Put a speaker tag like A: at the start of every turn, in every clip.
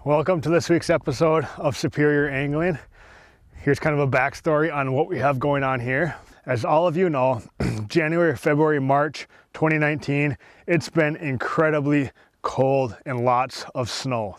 A: Welcome to this week's episode of Superior Angling. Here's kind of a backstory on what we have going on here. As all of you know, January, February, March 2019, it's been incredibly cold and lots of snow.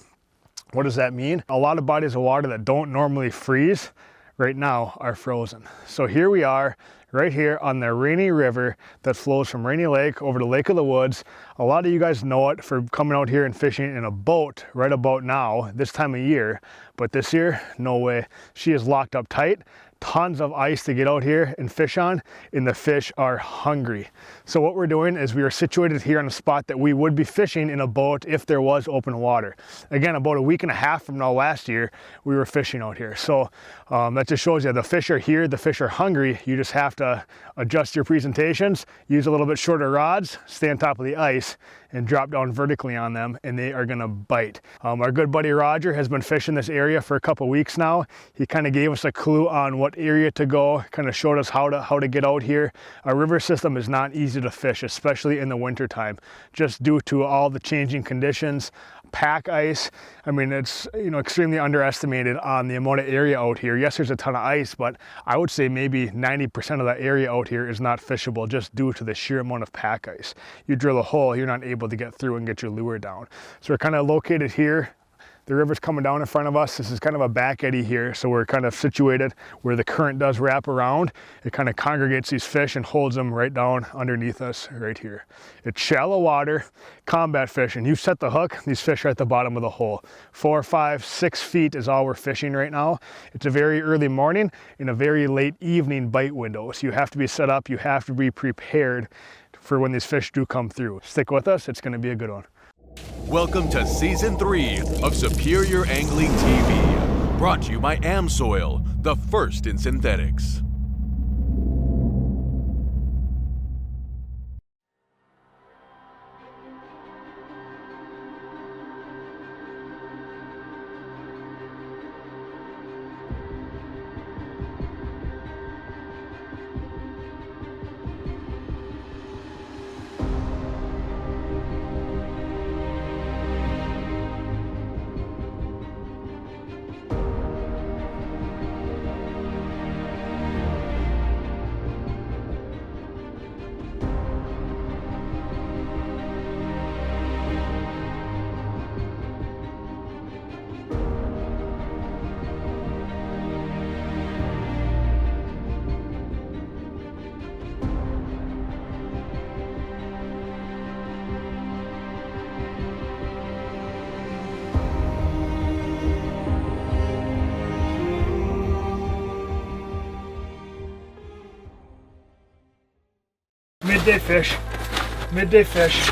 A: What does that mean? A lot of bodies of water that don't normally freeze right now are frozen. So here we are, right here on the Rainy River that flows from Rainy Lake over to Lake of the Woods. A lot of you guys know it for coming out here and fishing in a boat right about now, this time of year. But this year, no way. She is locked up tight. Tons of ice to get out here and fish on, and the fish are hungry. So what we're doing is we are situated here on a spot that we would be fishing in a boat if there was open water. Again, about a week and a half from now last year, we were fishing out here. So that just shows you the fish are here, the fish are hungry. You just have to adjust your presentations, use a little bit shorter rods, stay on top of the ice, and drop down vertically on them, and they are gonna bite. Our good buddy Roger has been fishing this area for a couple weeks now. He kind of gave us a clue on what area to go, kind of showed us how to get out here. Our river system is not easy to fish, especially in the winter time, just due to all the changing conditions. Pack ice, I mean, it's extremely underestimated on the amount of area out here. Yes, there's a ton of ice, but I would say maybe 90% of that area out here is not fishable just due to the sheer amount of pack ice. You drill a hole, you're not able to get through and get your lure down. So we're kind of located here. The river's coming down in front of us. This is kind of a back eddy here, so we're kind of situated where the current does wrap around. It kind of congregates these fish and holds them right down underneath us right here. It's shallow water, combat fishing. You set the hook, these fish are at the bottom of the hole. 4, 5, 6 feet is all we're fishing right now. It's a very early morning and a very late evening bite window, so you have to be set up, you have to be prepared for when these fish do come through. Stick with us, it's going to be a good one.
B: Welcome to Season 3 of Superior Angling TV, brought to you by AmSoil, the first in synthetics.
A: Midday fish, midday fish.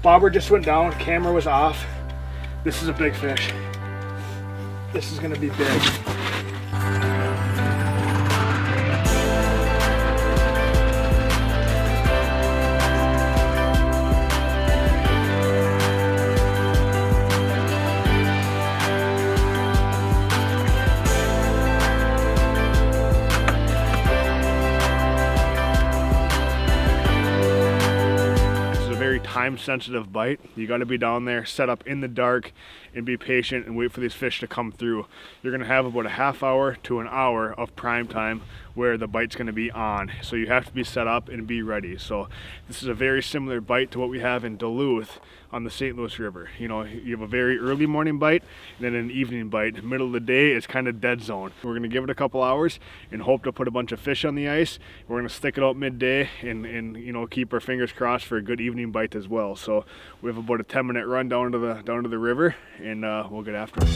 A: Bobber just went down, camera was off. This is a big fish. This is gonna be big. Time-sensitive bite. You got to be down there, set up in the dark, and be patient and wait for these fish to come through. You're going to have about a half hour to an hour of prime time where the bite's going to be on. So you have to be set up and be ready. So this is a very similar bite to what we have in Duluth on the St. Louis River. You know, you have a very early morning bite and then an evening bite. Middle of the day is kind of dead zone. We're going to give it a couple hours and hope to put a bunch of fish on the ice. We're going to stick it out midday and keep our fingers crossed for a good evening bite as well. So we have about a 10-minute run down to the river, and we'll get after it.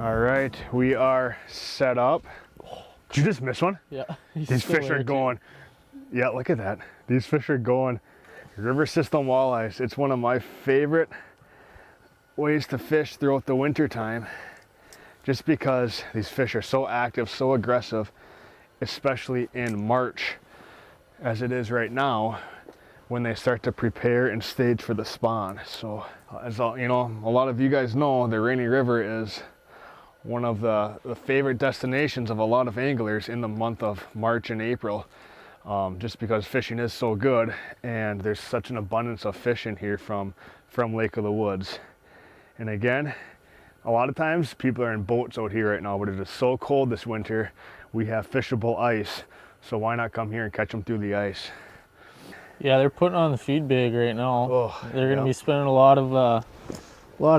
A: All right, we are set up. Did you just miss one?
C: Yeah.
A: These fish are going. Yeah, look at that. These fish are going. River system walleyes. It's one of my favorite ways to fish throughout the winter time, just because these fish are so active, so aggressive, especially in March, as it is right now, when they start to prepare and stage for the spawn. So as you know, a lot of you guys know, the Rainy River is one of the favorite destinations of a lot of anglers in the month of March and April, just because fishing is so good and there's such an abundance of fish in here from Lake of the Woods. And again, a lot of times people are in boats out here right now, but it is so cold this winter, we have fishable ice. So why not come here and catch them through the ice?
C: Yeah, they're putting on the feed big right now.
A: Oh,
C: they're going to be spending a lot of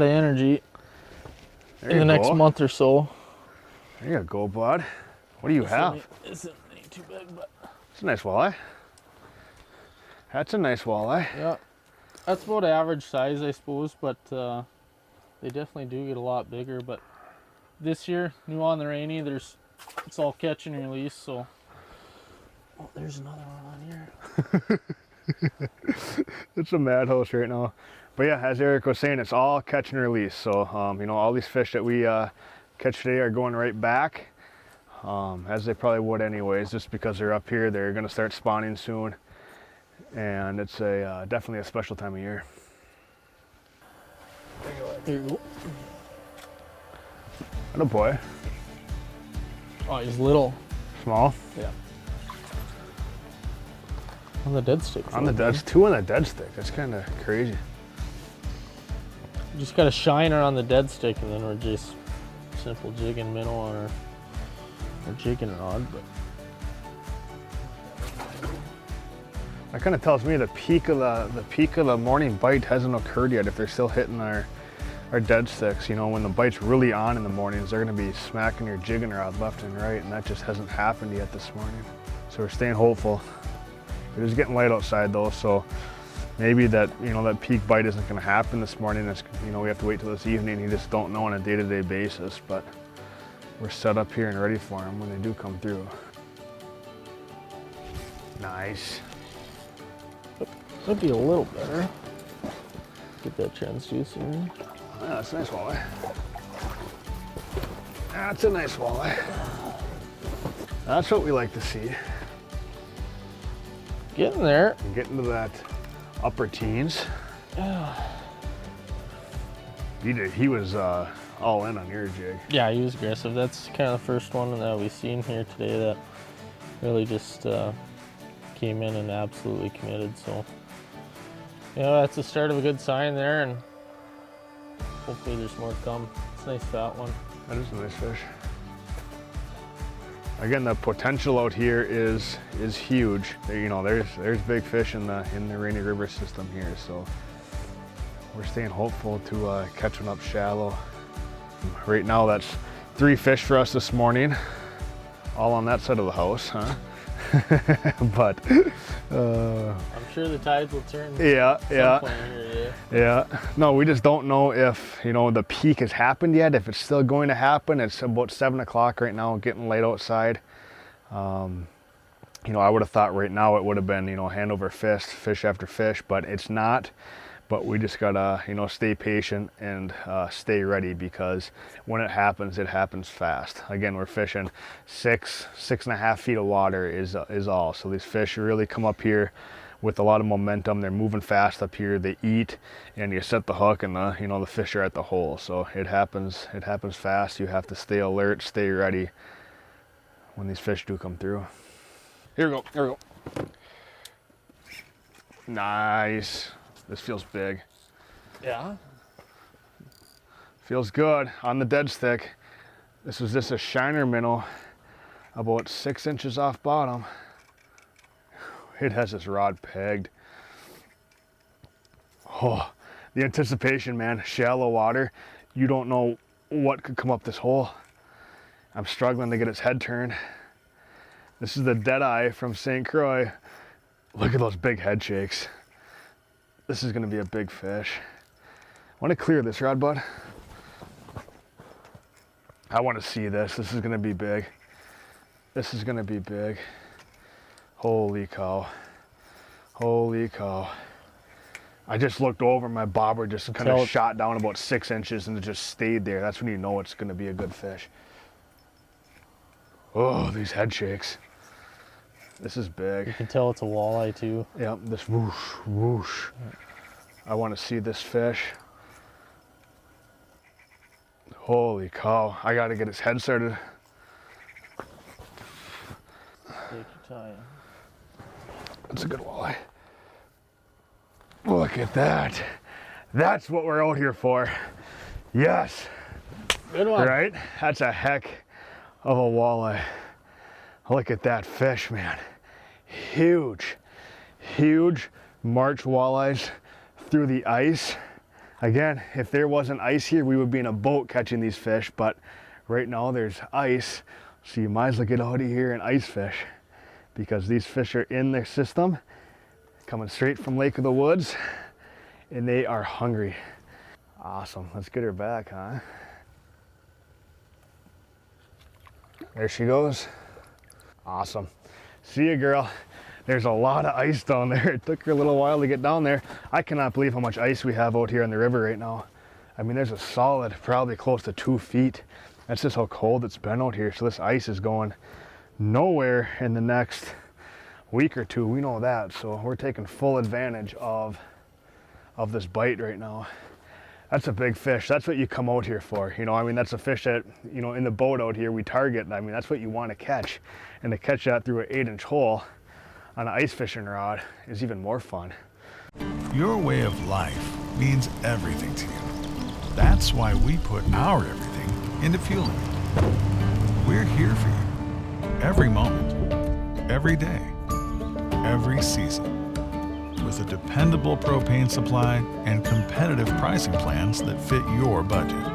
C: energy in the next month or so.
A: There you go, bud. What do you have?
C: This isn't too big, but
A: it's a nice walleye. That's a nice walleye.
C: Yeah, that's about average size, I suppose, but they definitely do get a lot bigger. But this year, new on the Rainy, it's all catch and release, so. Oh, there's another one on here.
A: It's a madhouse right now. But yeah, as Eric was saying, it's all catch and release. So, you know, all these fish that we catch today are going right back, as they probably would anyways, just because they're up here. They're going to start spawning soon. And it's definitely a special time of year.
C: There you go.
A: Atta boy.
C: Oh, he's little.
A: Small?
C: Yeah. On the dead stick.
A: On the dead, two on the dead stick. That's kind of crazy.
C: You just got a shiner on the dead stick, and then we're just simple jigging minnow on our jigging rod. But
A: that kind of tells me the peak of the morning bite hasn't occurred yet. If they're still hitting our dead sticks, you know, when the bite's really on in the mornings, they're going to be smacking your jigging rod left and right, and that just hasn't happened yet this morning. So we're staying hopeful. It is getting light outside though, so maybe that, you know, that peak bite isn't going to happen this morning. It's, you know, we have to wait till this evening. You just don't know on a day-to-day basis, but we're set up here and ready for them when they do come through. Nice.
C: that'd be a little better. Get that transducer.
A: Yeah, that's a nice walleye. That's a nice walleye. That's what we like to see.
C: Getting there.
A: And getting to that upper teens. He was all in on your jig.
C: Yeah, he was aggressive. That's kind of the first one that we've seen here today that really just came in and absolutely committed. So, you know, that's the start of a good sign there, and hopefully there's more to come. It's a nice fat one.
A: That is a nice fish. Again, the potential out here is huge. You know, there's big fish in the Rainy River system here, so we're staying hopeful to catch one up shallow. Right now, that's 3 fish for us this morning, all on that side of the house, huh? But
C: I'm sure the tides will turn.
A: Yeah.
C: Yeah.
A: No, we just don't know if, you know, the peak has happened yet, if it's still going to happen. It's about 7 o'clock right now, getting light outside. You know, I would have thought right now it would have been, you know, hand over fist, fish after fish, but it's not. But we just gotta, you know, stay patient and stay ready, because when it happens fast. Again, we're fishing 6.5 feet of water is all. So these fish really come up here with a lot of momentum. They're moving fast up here. They eat, and you set the hook, and the fish are at the hole. So it happens fast. You have to stay alert, stay ready when these fish do come through. Here we go. Nice. This feels big.
C: Yeah.
A: Feels good on the dead stick. This was just a shiner minnow, about 6 inches off bottom. It has this rod pegged. Oh, the anticipation, man. Shallow water. You don't know what could come up this hole. I'm struggling to get its head turned. This is the Deadeye from St. Croix. Look at those big head shakes. This is gonna be a big fish. Want to clear this rod, bud? I want to see this. This is gonna be big. This is gonna be big. Holy cow. Holy cow. I just looked over, my bobber just kind of shot down about 6 inches and it just stayed there. That's when you know it's gonna be a good fish. Oh, these head shakes. This is
C: You
A: big.
C: can tell it's a walleye too.
A: Yep, this whoosh, whoosh. I want to see this fish. Holy cow, I got to get his head started.
C: Take your time.
A: That's a good walleye. Look at that. That's what we're out here for. Yes.
C: Good one.
A: Right? That's a heck of a walleye. Look at that fish, man. Huge, huge March walleyes through the ice. Again, if there wasn't ice here, we would be in a boat catching these fish, but right now there's ice, so you might as well get out of here and ice fish, because these fish are in their system, coming straight from Lake of the Woods, and they are hungry. Awesome, let's get her back, huh? There she goes. Awesome. See ya, girl. There's a lot of ice down there. It took her a little while to get down there. I cannot believe how much ice we have out here in the river right now. I mean, there's a solid, probably close to 2 feet. That's just how cold it's been out here. So this ice is going nowhere in the next week or two. We know that. So we're taking full advantage of this bite right now. That's a big fish. That's what you come out here for. You know, I mean, that's a fish that, you know, in the boat out here we target. I mean, that's what you want to catch. And to catch that through an 8-inch hole on an ice fishing rod is even more fun.
D: Your way of life means everything to you. That's why we put our everything into fueling it. We're here for you. Every moment, every day, every season. With a dependable propane supply and competitive pricing plans that fit your budget.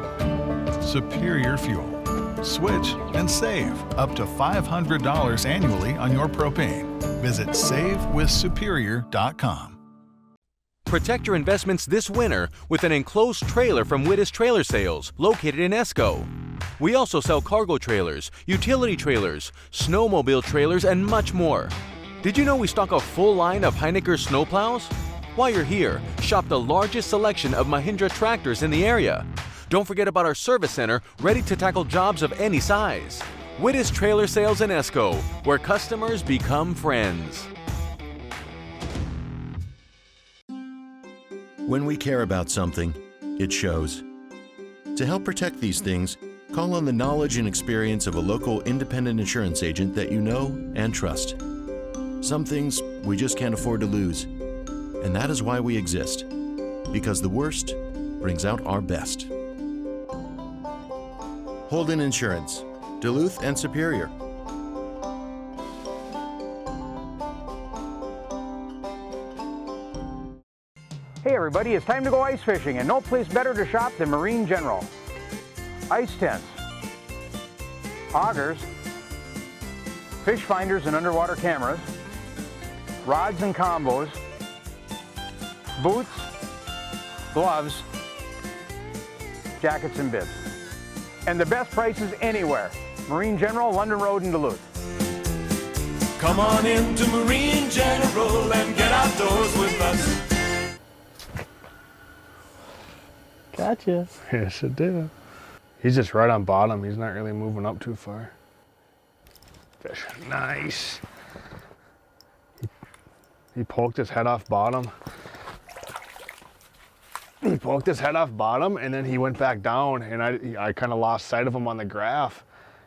D: Superior Fuel. Switch and save up to $500 annually on your propane. Visit savewithsuperior.com.
E: Protect your investments this winter with an enclosed trailer from Wittis Trailer Sales, located in Esco. We also sell cargo trailers, utility trailers, snowmobile trailers, and much more. Did you know we stock a full line of Heinecker snowplows? While you're here, shop the largest selection of Mahindra tractors in the area. Don't forget about our service center, ready to tackle jobs of any size. Wittis Trailer Sales in Esco, where customers become friends.
F: When we care about something, it shows. To help protect these things, call on the knowledge and experience of a local independent insurance agent that you know and trust. Some things we just can't afford to lose. And that is why we exist. Because the worst brings out our best. Holden Insurance, Duluth and Superior.
G: Hey everybody, it's time to go ice fishing, and no place better to shop than Marine General. Ice tents, augers, fish finders and underwater cameras, rods and combos, boots, gloves, jackets and bibs. And the best prices anywhere. Marine General, London Road in Duluth.
H: Come on into Marine General and get outdoors with us.
C: Gotcha.
A: Yes, it did. He's just right on bottom. He's not really moving up too far. Fish, nice. He poked his head off bottom. He poked his head off bottom, and then he went back down, and I kind of lost sight of him on the graph.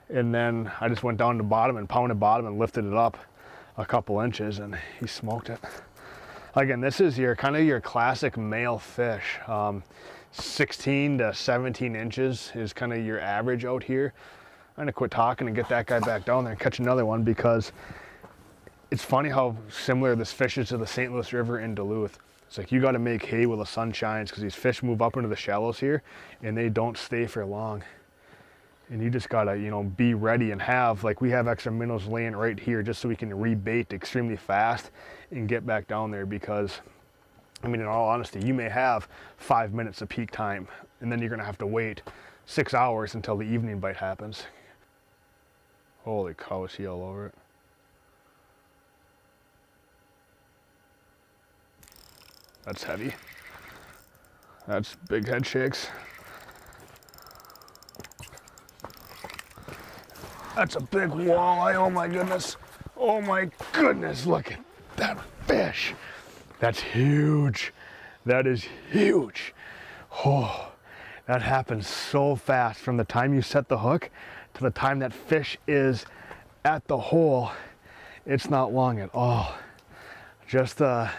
A: And then I just went down to bottom and pounded bottom and lifted it up a couple inches, and he smoked it. Again, this is your kind of your classic male fish. 16 to 17 inches is kind of your average out here. I'm gonna quit talking and get that guy back down there and catch another one, because it's funny how similar this fish is to the St. Louis River in Duluth. It's like you got to make hay while the sun shines, because these fish move up into the shallows here and they don't stay for long. And you just got to, you know, be ready and have, like we have extra minnows laying right here just so we can rebait extremely fast and get back down there, because, I mean, in all honesty, you may have 5 minutes of peak time and then you're going to have to wait 6 hours until the evening bite happens. Holy cow, is he all over it. That's heavy. That's big head shakes. That's a big walleye, oh my goodness. Oh my goodness, look at that fish. That's huge. That is huge. Oh, that happens so fast from the time you set the hook to the time that fish is at the hole. It's not long at all. Just kind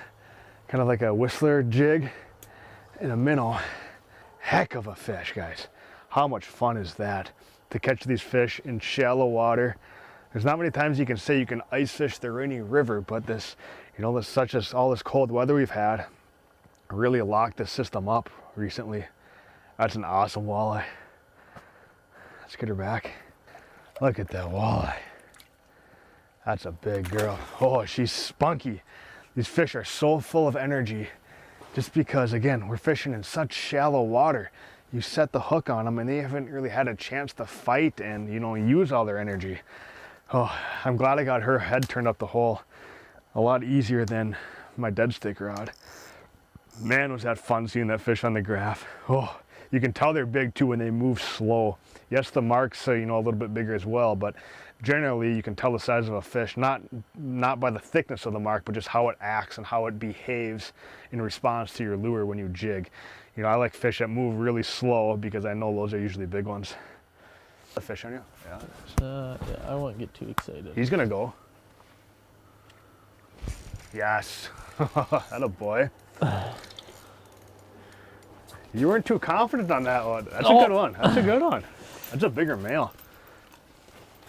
A: of like a whistler jig and a minnow. Heck of a fish, guys. How much fun is that to catch these fish in shallow water? There's not many times you can say you can ice fish the Rainy River, but this, you know, all this cold weather we've had really locked this system up recently. That's an awesome walleye. Let's get her back. Look at that walleye. That's a big girl. Oh, she's spunky. These fish are so full of energy just because, again, we're fishing in such shallow water. You set the hook on them and they haven't really had a chance to fight and, you know, use all their energy. Oh, I'm glad I got her head turned up the hole. A lot easier than my dead stick rod. Man, was that fun seeing that fish on the graph. Oh, you can tell they're big too when they move slow. Yes, the marks are, you know, a little bit bigger as well, but generally you can tell the size of a fish, not by the thickness of the mark, but just how it acts and how it behaves in response to your lure when you jig. You know, I like fish that move really slow because I know those are usually big ones. A fish on you? Yeah.
C: Yeah, I won't get too excited.
A: He's gonna go. Yes. Atta boy. You weren't too confident on that one. That's a good one. That's a good one. That's a bigger male.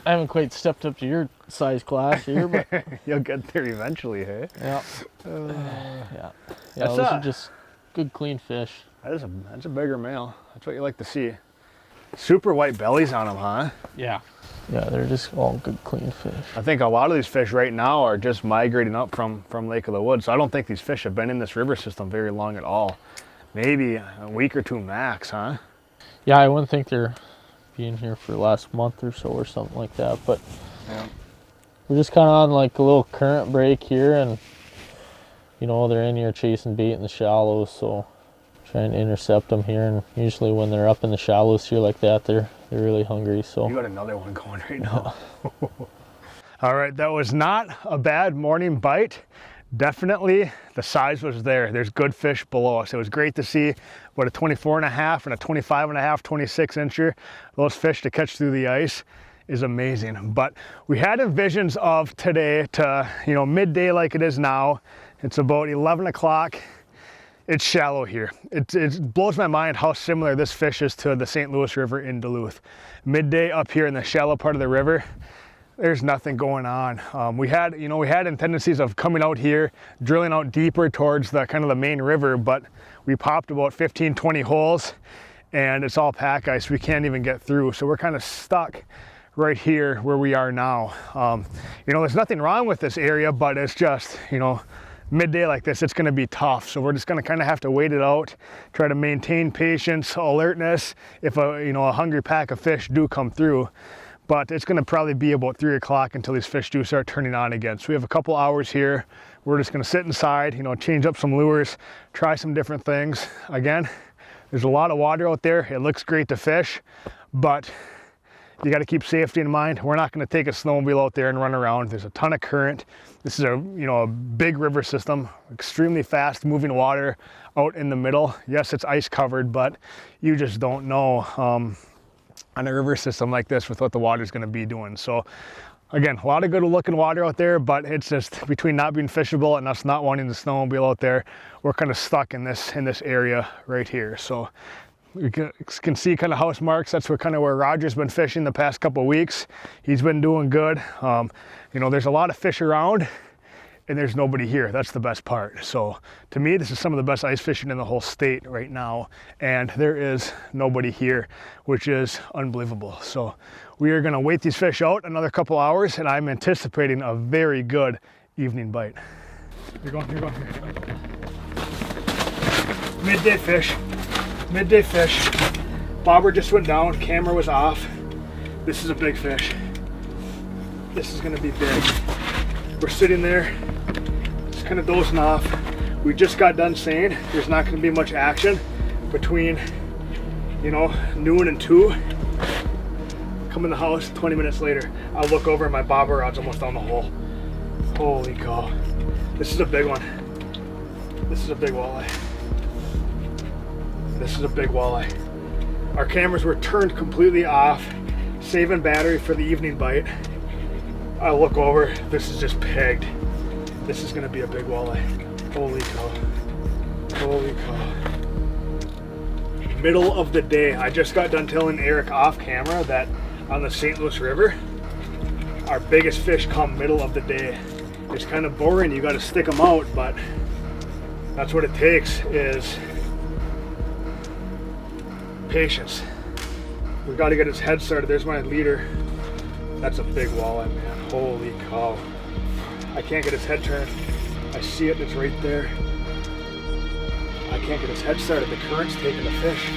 C: I haven't quite stepped up to your size class here, but
A: you'll get there eventually, hey?
C: Yeah. Yeah. Those are just good, clean fish.
A: That's a bigger male. That's what you like to see. Super white bellies on them, huh?
C: Yeah. Yeah, they're just all good, clean fish.
A: I think a lot of these fish right now are just migrating up from Lake of the Woods. So I don't think these fish have been in this river system very long at all. Maybe a week or two max, huh?
C: Yeah, I wouldn't think they're being here for the last month or so or something like that, but yeah. We're just kind of on like a little current break here, and you know, they're in here chasing bait in the shallows, so trying to intercept them here, and usually when they're up in the shallows here like that, they're really hungry. So
A: you got another one going right now. All right, that was not a bad morning bite. Definitely the size was there. There's good fish below us. It was great to see what a 24.5 and a 25.5, 26 incher. Those fish to catch through the ice is amazing. But we had visions of today to, you know, midday like it is now. It's about 11 o'clock. It's shallow here. It blows my mind how similar this fish is to the St. Louis River in Duluth. Midday up here in the shallow part of the river, there's nothing going on. We had tendencies of coming out here, drilling out deeper towards the kind of the main river, but we popped about 15, 20 holes and it's all pack ice. We can't even get through. So we're kind of stuck right here where we are now. You know, there's nothing wrong with this area, but it's just, you know, midday like this, it's gonna be tough. So we're just gonna kind of have to wait it out, try to maintain patience, alertness if a hungry pack of fish do come through. But it's gonna probably be about 3 o'clock until these fish do start turning on again. So we have a couple hours here. We're just gonna sit inside, you know, change up some lures, try some different things. Again, there's a lot of water out there. It looks great to fish, but you got to keep safety in mind. We're not going to take a snowmobile out there and run around. There's a ton of current. This is a big river system, extremely fast moving water out in the middle. Yes, it's ice covered, but you just don't know on a river system like this with what the water is going to be doing. So again, a lot of good looking water out there, but it's just between not being fishable and us not wanting the snowmobile out there, we're kind of stuck in this area right here. So you can see kind of house marks. That's where Roger's been fishing the past couple of weeks. He's been doing good. You know, there's a lot of fish around and there's nobody here. That's the best part. So to me, this is some of the best ice fishing in the whole state right now. And there is nobody here, which is unbelievable. So we are gonna wait these fish out another couple hours, and I'm anticipating a very good evening bite. You're going. Midday fish. Midday fish. Bobber just went down, camera was off. This is a big fish. This is gonna be big. We're sitting there, just kind of dozing off. We just got done saying there's not gonna be much action between, noon and 2. Come in the house, 20 minutes later, I look over and my bobber rod's almost down the hole. Holy cow. This is a big one. This is a big walleye. This is a big walleye. Our cameras were turned completely off, saving battery for the evening bite. I look over, this is just pegged. This is gonna be a big walleye. Holy cow. Holy cow. Middle of the day. I just got done telling Eric off camera that on the St. Louis River, our biggest fish come middle of the day. It's kind of boring, you gotta stick them out, but that's what it takes is patience. We've got to get his head started. There's my leader. That's a big walleye, man. Holy cow. I can't get his head turned. I see it, it's right there. I can't get his head started. The current's taking the fish.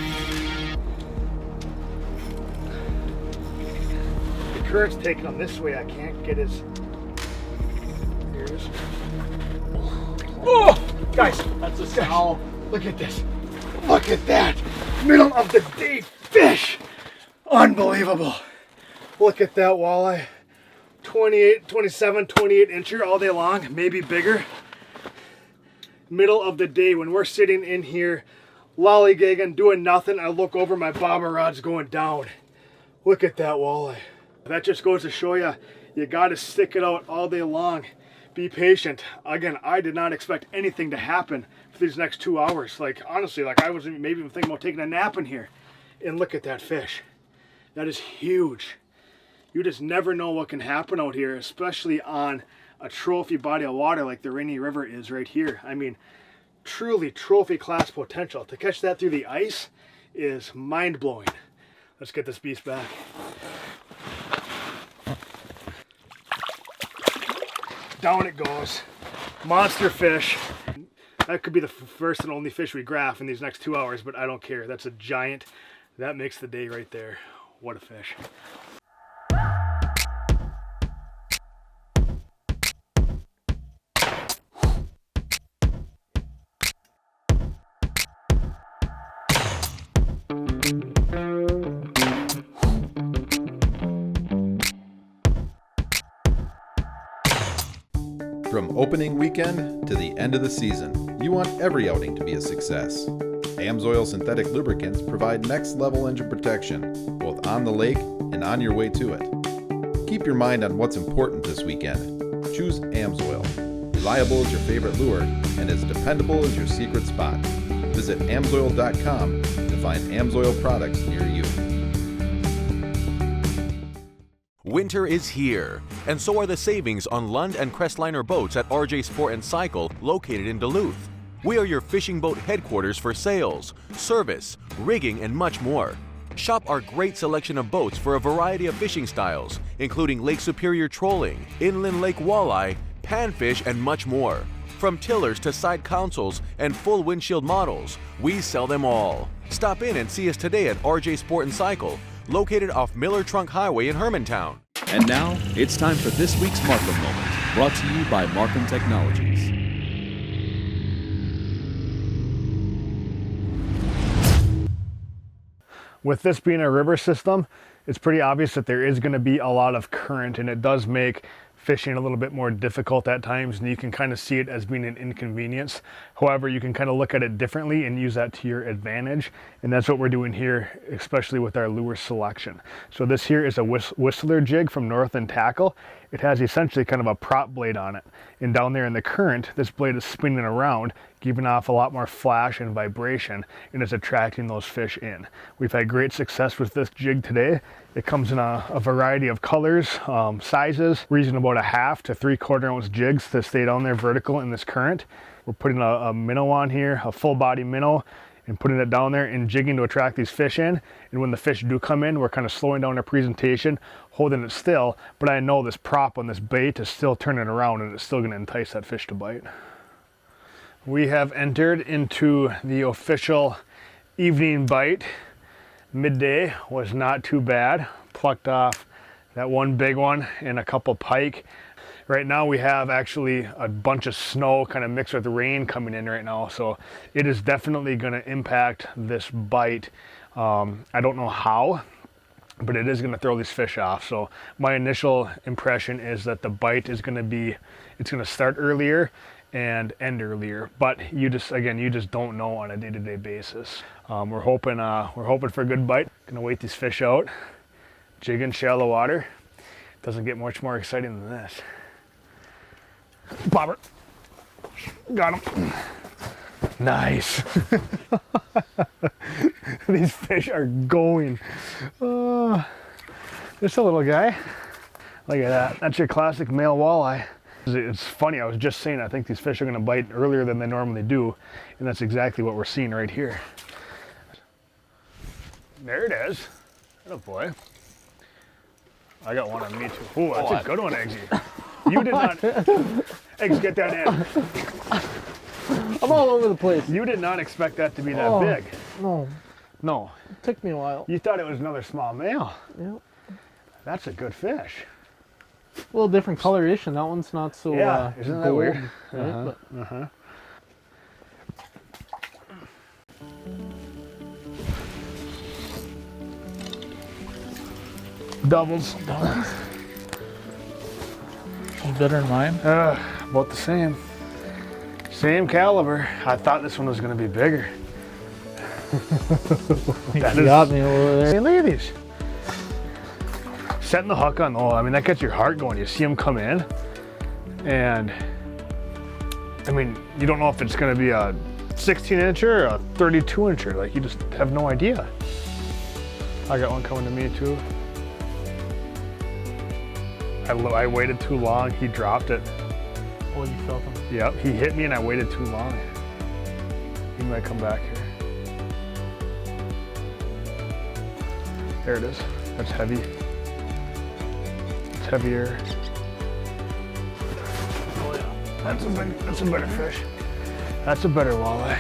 A: The current's taking him this way. I can't get his... Here it is. Oh! Guys, that's a foul. Look at this. Look at that. Middle of the day fish. Unbelievable. Look at that walleye. 28, 27, 28 incher all day long, maybe bigger. Middle of the day when we're sitting in here lollygagging, doing nothing, I look over, my bobber rod's going down. Look at that walleye. That just goes to show you, you got to stick it out all day long. Be patient. Again, I did not expect anything to happen for these next 2 hours. Like, honestly, like I wasn't maybe even thinking about taking a nap in here. And look at that fish. That is huge. You just never know what can happen out here, especially on a trophy body of water like the Rainy River is right here. I mean, truly trophy class potential. To catch that through the ice is mind-blowing. Let's get this beast back. Down it goes. Monster fish. That could be the first and only fish we graph in these next 2 hours, but I don't care. That's a giant. That makes the day right there. What a fish.
I: From opening weekend to the end of the season, you want every outing to be a success. AMSOIL synthetic lubricants provide next-level engine protection, both on the lake and on your way to it. Keep your mind on what's important this weekend. Choose AMSOIL. Reliable as your favorite lure and as dependable as your secret spot. Visit AMSOIL.com to find AMSOIL products near you.
E: Winter is here, and so are the savings on Lund and Crestliner boats at RJ Sport & Cycle located in Duluth. We are your fishing boat headquarters for sales, service, rigging, and much more. Shop our great selection of boats for a variety of fishing styles, including Lake Superior trolling, inland lake walleye, panfish, and much more. From tillers to side consoles and full windshield models, we sell them all. Stop in and see us today at RJ Sport & Cycle, located off Miller Trunk Highway in Hermantown.
J: And now, it's time for this week's Markham Moment, brought to you by Markham Technologies.
A: With this being a river system, it's pretty obvious that there is going to be a lot of current, and it does make fishing a little bit more difficult at times, and you can kind of see it as being an inconvenience. However, you can kind of look at it differently and use that to your advantage, and that's what we're doing here, especially with our lure selection. So this here is a Whistler jig from Northland Tackle. It has essentially kind of a prop blade on it, and down there in the current, this blade is spinning around, giving off a lot more flash and vibration, and it's attracting those fish in. We've had great success with this jig today. It comes in a variety of colors, sizes. We're using about a 1/2 to 3/4 ounce jigs to stay down there vertical in this current. We're putting a minnow on here, a full body minnow, and putting it down there and jigging to attract these fish in. And when the fish do come in, we're kind of slowing down our presentation, holding it still, but I know this prop on this bait is still turning around and it's still gonna entice that fish to bite. We have entered into the official evening bite. Midday was not too bad. Plucked off that one big one and a couple pike. Right now we have actually a bunch of snow kind of mixed with rain coming in right now, so it is definitely going to impact this bite. I don't know how. but it is going to throw these fish off. So my initial impression is that the bite is going to be, it's going to start earlier and end earlier, but you just don't know on a day-to-day basis. We're hoping for a good bite. Gonna wait these fish out, jig in shallow water. Doesn't get much more exciting than this. Bobber, got him. Nice. These fish are going. Just a little guy. Look at that. That's your classic male walleye. It's funny, I was just saying I think these fish are going to bite earlier than they normally do, and that's exactly what we're seeing right here. There it is. Oh boy. I got one on me too. Oh, that's a good one, Eggsy. You did not. Eggs, get that in.
C: I'm all over the place.
A: You did not expect that to be that big.
C: No.
A: No.
C: It took me a while.
A: You thought it was another small male.
C: Yep.
A: That's a good fish.
C: A little different coloration. That one's not so.
A: Yeah, isn't that
C: gold,
A: weird?
C: Right?
A: Doubles.
C: Better than mine.
A: About the same. Same caliber. I thought this one was going to be bigger.
C: That got me over there.
A: Hey, look at these. Setting the hook on, I mean, that gets your heart going. You see them come in, and I mean, you don't know if it's going to be a 16-incher or a 32-incher. Like, you just have no idea. I got one coming to me too. I waited too long. He dropped it.
C: Oh, you felt him?
A: Yep, he hit me and I waited too long. He might come back here. There it is. That's heavy. It's heavier. Oh yeah. That's a better fish. That's a better walleye.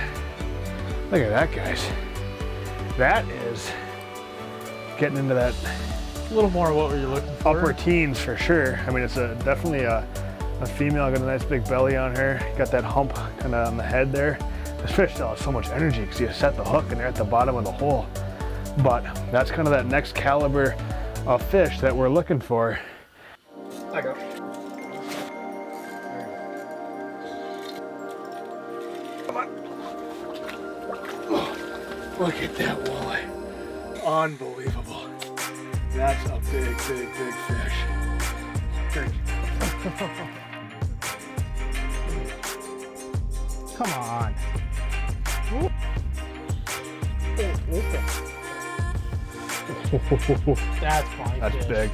A: Look at that, guys. That is getting into that
C: a little more what were you looking for?
A: Upper teens for sure. I mean, it's definitely a female. Got a nice big belly on her. Got that hump kind of on the head there. This fish still has so much energy because you set the hook and they're at the bottom of the hole. But that's kind of that next caliber of fish that we're looking for. I go. Come on. Oh, look at that walleye. Unbelievable. That's a big, big, big fish. Come on.
C: That's fine.
A: That's big.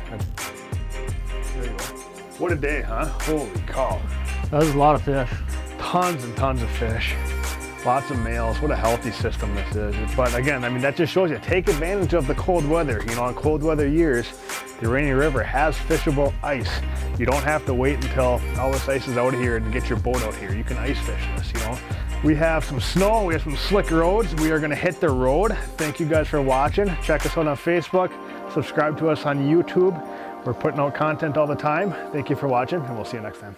A: There you go. What a day, huh? Holy cow.
C: That was a lot of fish.
A: Tons and tons of fish. Lots of males. What a healthy system this is. But again, I mean, that just shows you, take advantage of the cold weather. You know, in cold weather years, the Rainy River has fishable ice. You don't have to wait until all this ice is out of here and get your boat out here. You can ice fish this, you know. We have some snow, we have some slick roads. We are gonna hit the road. Thank you guys for watching. Check us out on Facebook. Subscribe to us on YouTube. We're putting out content all the time. Thank you for watching, and we'll see you next time.